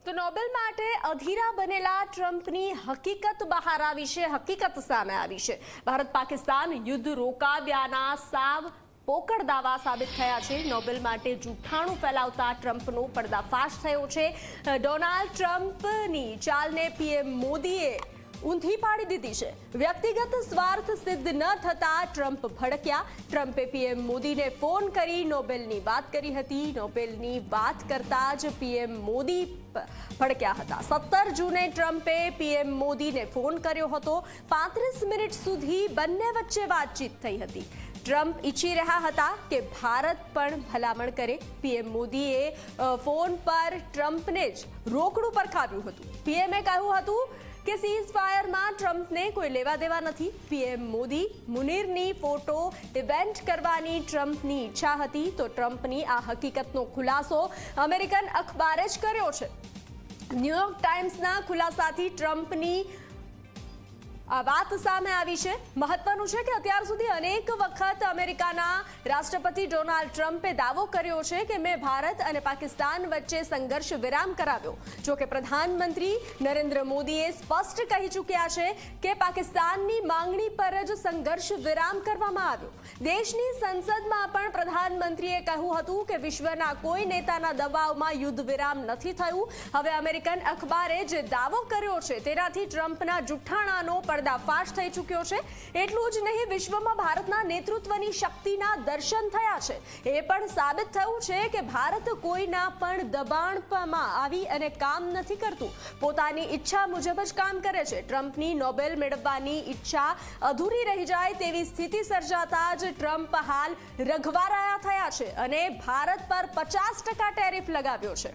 તો નોબેલ માટે અધીરા બનેલા ટ્રમ્પની હકીકત બહાર આવી છે, હકીકત સામે આવી છે। ભારત પાકિસ્તાન યુદ્ધ રોકાવ્યાના સાવ પોકળ દાવા સાબિત થયા છે। નોબેલ માટે જૂઠાણું ફેલાવતા ટ્રમ્પનો પર્દાફાશ થયો છે। ડોનાલ્ડ ટ્રમ્પની ચાલને પીએમ મોદીએ ઊંધી પાડી દીધી છે। વ્યક્તિગત સ્વાર્થ સિદ્ધ ન થતા ટ્રમ્પ ભડક્યા। ટ્રમ્પે પીએમ મોદીને ફોન કરી નોબેલની વાત કરી હતી। નોબેલની વાત કરતા જ પીએમ મોદી ભડક્યા હતા। 17 જૂને ટ્રમ્પે પીએમ મોદીને ફોન કર્યો હતો। 35 મિનિટ સુધી બંને વચ્ચે વાતચીત થઈ હતી। ટ્રમ્પ ઈચ્છી રહ્યા હતા કે ભારત પણ ભલામણ કરે। પીએમ મોદીએ ફોન પર ટ્રમ્પને જ રોકડું પરખાવ્યું હતું। પીએમએ કહ્યું હતું કે સીઝ ફાયરમાં ટ્રમ્પને કોઈ લેવા દેવા નથી। પીએમ મોદી મુનીરની ફોટો ઇવેન્ટ કરવાની ટ્રમ્પની ઈચ્છા હતી, તો ટ્રમ્પની આ હકીકતનો ખુલાસો અમેરિકન અખબારે જ કર્યો છે। ન્યૂયોર્ક ટાઈમ્સના ખુલાસાથી ટ્રમ્પની આ વાત સામે આવી છે। મહત્વનું છે કે અત્યાર સુધી અનેક વખત અમેરિકાના રાષ્ટ્રપતિ ડોનાલ્ડ ટ્રમ્પે દાવો કર્યો છે કે મેં ભારત અને પાકિસ્તાન વચ્ચે સંઘર્ષ વિરામ કરાવ્યો। જો કે પ્રધાનમંત્રી નરેન્દ્ર મોદીએ સ્પષ્ટ કહી ચૂક્યા છે કે પાકિસ્તાનની માંગણી પર જ સંઘર્ષ વિરામ કરવામાં આવ્યો। દેશની સંસદમાં પણ પ્રધાનમંત્રીએ કહ્યું હતું કે વિશ્વના કોઈ નેતાના દબાવમાં યુદ્ધ વિરામ નથી થયું। હવે અમેરિકન અખબારે જે દાવો કર્યો છે તેનાથી ટ્રમ્પના જુઠ્ઠાણાનો પર્દાફાશ થઈ ચૂક્યો છે। એટલું જ નહીં, વિશ્વમાં ભારતના નેતૃત્વની શક્તિના દર્શન થયા છે। એ પણ સાબિત થયું છે કે ભારત કોઈના પણ દબાણમાં આવી અને કામ નથી કરતું, પોતાની ઈચ્છા મુજબ જ કામ કરે છે। ટ્રમ્પની નોબેલ મેળવવાની ઈચ્છા અધૂરી રહી જાય તેવી સ્થિતિ સર્જાતા જ ટ્રમ્પ હાલ રઘવારાયા થયા છે અને ભારત પર 50% ટેરિફ લગાવ્યો છે।